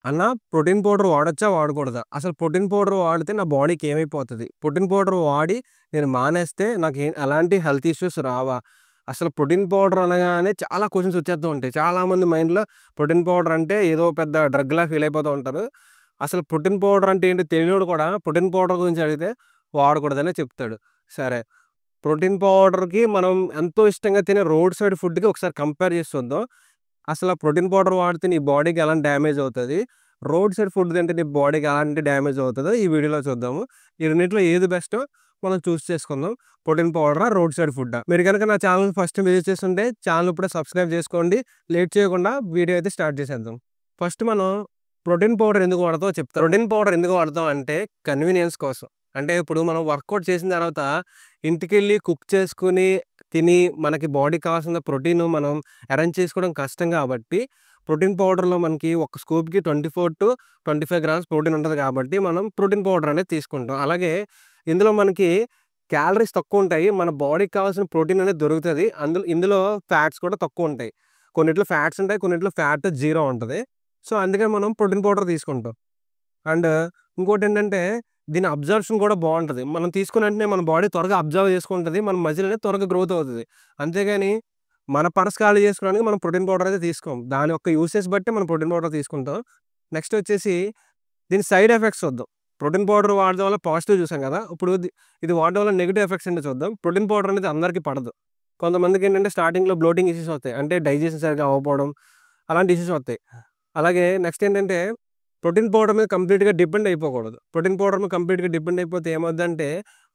అన్న protein powder వాడొచ్చా? వాడకూడదా? అసలు ప్రోటీన్ పౌడర్ వాడితే నా బాడీకి ఏమైపోతది? ప్రోటీన్ పౌడర్ వాడి నేను మానేస్తే ఎలాంటి హెల్త్ ఇష్యూస్ రావా? అసలు ప్రోటీన్ పౌడర్ అనగానే చాలా క్వెషన్స్ వచ్చేస్తూ ఉంటాయి. చాలామంది మైండ్‌లో ప్రోటీన్ పౌడర్ అంటే ఏదో పెద్ద డ్రగ్‌లా ఫీల్ అయిపోతూ ఉంటారు. అసలు ప్రోటీన్ పౌడర్ అంటే ఏంటో తెలియనోడు కూడా ప్రోటీన్ పౌడర్ గురించి అడిగితే వాడకూడదనే చెప్తాడు. సరే, ప్రోటీన్ పౌడర్‌కి మనం ఎంతో ఇష్టంగా తినే రోడ్ సైడ్ ఫుడ్‌కి ఒకసారి కంపేర్ చేసి చూద్దాం. అసల ప్రోటీన్ పౌడర్ వాడితే నీ బాడీకి ఎలాంటి డ్యామేజ్ అవుతది? రోడ్ సైడ్ ఫుడ్ తింటే నీ బాడీకి ఎలాంటి డ్యామేజ్ అవుతదో ఈ వీడియోలో చూద్దాము. ఈ రెండిట్లో ఏది బెస్టో మనం చూస్ చేసుకుందాం. ప్రోటీన్ పౌడరా? రోడ్ సైడ్ ఫుడ్డా? మీరు గనక నా ఛానెల్‌ని ఫస్ట్ టైమ్ విజిట్ చేస్తుంటే ఛానెల్ ఇప్పుడే సబ్స్క్రైబ్ చేసుకోండి. లేట్ చేయకుండా వీడియో అయితే స్టార్ట్ చేసేద్దాం. ఫస్ట్ మనం ప్రోటీన్ పౌడర్ ఎందుకు వాడతామో చెప్తా. ప్రోటీన్ పౌడర్ ఎందుకు వాడతాం అంటే కన్వీనియన్స్ కోసం. అంటే ఇప్పుడు మనం వర్కౌట్ చేసిన తర్వాత ఇంటికెళ్ళి కుక్ చేసుకొని తిని మనకి బాడీకి కావాల్సిన ప్రోటీన్ మనం అరేంజ్ చేసుకోవడం కష్టం కాబట్టి ప్రోటీన్ పౌడర్‌లో మనకి ఒక స్కూప్‌కి 24-25 గ్రామ్స్ ప్రోటీన్ ఉంటది కాబట్టి మనం ప్రోటీన్ పౌడర్ అనేది తీసుకుంటాం. అలాగే ఇందులో మనకి క్యాలరీస్ తక్కువుంటాయి. మన బాడీకి కావాల్సిన ప్రోటీన్ అనేది దొరుకుతది. ఇందులో ఫ్యాట్స్ కూడా తక్కువుంటాయి. కొన్నిట్లో ఫ్యాట్స్ ఉంటాయి. కొన్నిట్లో ఫ్యాట్ జీరో ఉంటది. సో, అందుకని మనం ప్రోటీన్ పౌడర్ తీసుకుంటాం. అండ్ ఇంకోటేంటంటే దీని అబ్జర్ప్షన్ కూడా బావుంటది. మనం తీసుకున్న వెంటనే మన బాడీ త్వరగా అబ్జర్వ్ చేసుకుంటది. మన మజిల్ అనేది త్వరగా గ్రోత్ అవుతది. అంతేగాని మన పర్స్ ఖాళీ చేసుకోవడానికి మనం ప్రోటీన్ పౌడర్ అయితే తీసుకోం. దాని యొక్క యూసేజ్ బట్టి మనం ప్రోటీన్ పౌడర్ తీసుకుంటాం. నెక్స్ట్ వచ్చేసి దీని సైడ్ ఎఫెక్ట్స్ చూద్దాం. ప్రోటీన్ పౌడర్ వాడడం వల్ల పాజిటివ్ చూసాం కదా! ఇప్పుడు ఇది వాడడం వల్ల నెగెటివ్ ఎఫెక్ట్స్ ఏంటో చూద్దాం. ప్రోటీన్ పౌడర్ అనేది అందరికీ పడదు. కొంతమందికేంటంటే స్టార్టింగ్‌లో బ్లోటింగ్ ఇష్యూస్ వస్తాయి. అంటే డైజెషన్ సరిగ్గా అవ్వకపోవడం అలాంటి ఇష్యూస్ వస్తాయి. అలాగే నెక్స్ట్ ఏంటంటే ప్రోటీన్ పౌడర్ మీద కంప్లీట్‌గా డిపెండ్ అయిపోకూడదు. ప్రోటీన్ పౌడర్ మీద కంప్లీట్‌గా డిపెండ్ అయిపోతే ఏమవుద్దంటే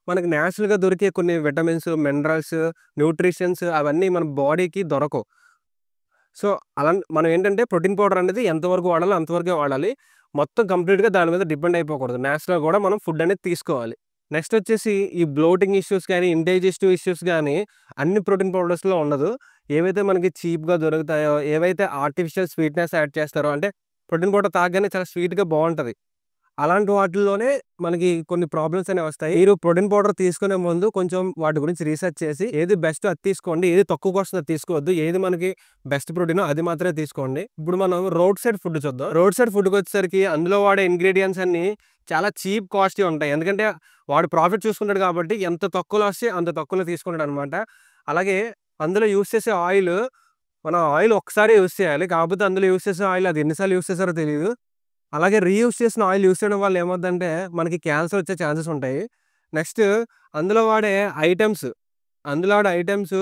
మనకి నేచురల్‌గా దొరికే కొన్ని విటమిన్స్, మినరల్స్, న్యూట్రిషన్స్ అవన్నీ మన బాడీకి దొరకవు. సో, మనం ఏంటంటే ప్రోటీన్ పౌడర్ అనేది ఎంతవరకు వాడాలో అంతవరకే వాడాలి. మొత్తం కంప్లీట్‌గా దాని మీద డిపెండ్ అయిపోకూడదు. నేచురల్‌గా కూడా మనం ఫుడ్ అనేది తీసుకోవాలి. నెక్స్ట్ వచ్చేసి ఈ బ్లోటింగ్ ఇష్యూస్ గాని, ఇండైజెస్టివ్ ఇష్యూస్ గాని అన్ని ప్రోటీన్ పౌడర్స్‌లో ఉండదు. ఏవైతే మనకి చీప్‌గా దొరుకుతాయో, ఏవైతే ఆర్టిఫిషియల్ స్వీట్‌నెస్ యాడ్ చేస్తారో అంటే ప్రోటీన్ పౌడర్ తాగగానే చాలా స్వీట్‌గా బావుంటది. అలాంటి వాటిల్లోనే మనకి కొన్ని ప్రాబ్లమ్స్ అనేవి వస్తాయి. మీరు ప్రోటీన్ పౌడర్ తీసుకునే ముందు కొంచెం వాటి గురించి రీసెర్చ్ చేసి ఏది బెస్టో అది తీసుకోండి. ఏది తక్కువకొస్తుందో అది తీసుకోవద్దు. ఏది మనకి బెస్ట్ ప్రోటీనో అది మాత్రమే తీసుకోండి. ఇప్పుడు మనం రోడ్ సైడ్ ఫుడ్ చూద్దాం. రోడ్ సైడ్ ఫుడ్‌కొచ్చేసరికి అందులో వాడే ఇంగ్రీడియెంట్స్ అన్నీ చాలా చీప్ కాస్ట్‌వి ఉంటాయి. ఎందుకంటే వాడు ప్రాఫిట్ చూసుకుంటాడు కాబట్టి ఎంత తక్కువలో వస్తే అంత తక్కువలో తీసుకుంటాడనమాట. అలాగే అందులో యూజ్ చేసే ఆయిల్ మనం ఆయిల్ ఒక్కసారే యూజ్ చేయాలి. కాకపోతే అందులో యూజ్ చేసే ఆయిల్ అది ఎన్ని సార్లు యూజ్ చేశారో తెలీదు. అలాగే రీయూజ్ చేసిన ఆయిల్ యూజ్ చేయడం వల్ల ఏమవుద్దంటే, మనకి క్యాన్సర్ వచ్చే ఛాన్సెస్ ఉంటాయి. నెక్స్ట్ అందులో వాడే ఐటెమ్స్, అందులో వాడే ఐటెమ్స్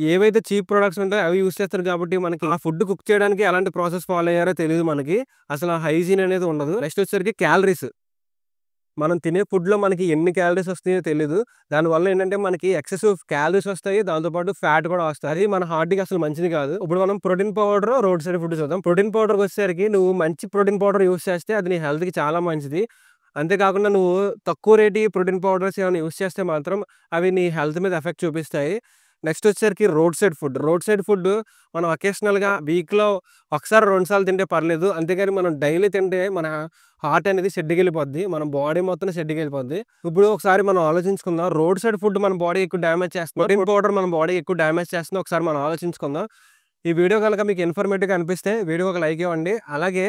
ఏవైతే చీప్ ప్రొడక్ట్స్ ఉంటాయో అవి యూజ్ చేస్తారు కాబట్టి, మనకి ఆ ఫుడ్ కుక్ చేయడానికి ఎలాంటి ప్రాసెస్ ఫాలో అయ్యారో తెలీదు మనకి. అసలు హైజీన్ అనేది ఉండదు. నెక్స్ట్ వచ్చేసరికి క్యాలరీస్. మనం తినే ఫుడ్‌లో మనకి ఎన్ని క్యాలరీస్ వస్తాయో తెలీదు. దానివల్ల ఏంటంటే మనకి ఎక్సెసివ్ క్యాలరీస్ వస్తాయి. దాంతో పాటు ఫ్యాట్ కూడా వస్తాయి. అది మన హార్ట్‌కి అసలు మంచిది కాదు. ఇప్పుడు మనం protein powder, road side food చూద్దాం. ప్రోటీన్ పౌడర్‌కొచ్చేసరికి నువ్వు మంచి ప్రోటీన్ పౌడర్ యూజ్ చేస్తే అది నీ హెల్త్‌కి చాలా మంచిది. అంతేకాకుండా నువ్వు తక్కువ రేటుయి ప్రోటీన్ పౌడర్స్ ఏమైనా యూజ్ చేస్తే మాత్రం అవి నీ హెల్త్ మీద ఎఫెక్ట్ చూపిస్తాయి. నెక్స్ట్ వచ్చేసరికి road side food. Road side food మనం అకేషనల్‌గా వీక్‌లో ఒకసారి, 2 సార్లు తింటే పర్లేదు. అంతేగాని మనం డైలీ తింటే మన హార్ట్ అనేది షెడ్‌కెళ్ళిపోద్ది. మన బాడీ మొత్తం షెడ్‌కెళ్ళిపోద్ది. ఇప్పుడు ఒకసారి మనం ఆలోచించుకుందాం. రోడ్ సైడ్ ఫుడ్ మన బాడీ ఎక్కువ డ్యామేజ్ చేస్తుంది. ప్రోటీన్ పౌడర్ మన బాడీ ఎక్కువ డ్యామేజ్ చేస్తుందో ఒకసారి మనం ఆలోచించుకుందాం. ఈ వీడియో గనక మీకు ఇన్ఫర్మేటివ్‌గా అనిపిస్తే వీడియోకి ఒక లైక్ ఇవ్వండి. అలాగే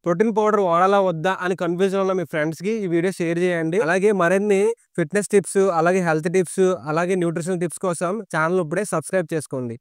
ప్రోటీన్ పౌడర్ వాడాలా వద్దా అని కన్‌ఫ్యూజన్‌లో ఉన్న మీ ఫ్రెండ్స్‌కి ఈ వీడియో షేర్ చేయండి. అలాగే మరిన్ని ఫిట్‌నెస్ టిప్స్, అలాగే హెల్త్ టిప్స్, అలాగే న్యూట్రిషన్ టిప్స్ కోసం ఛానెల్ ఇప్పుడే సబ్స్క్రైబ్ చేసుకోండి.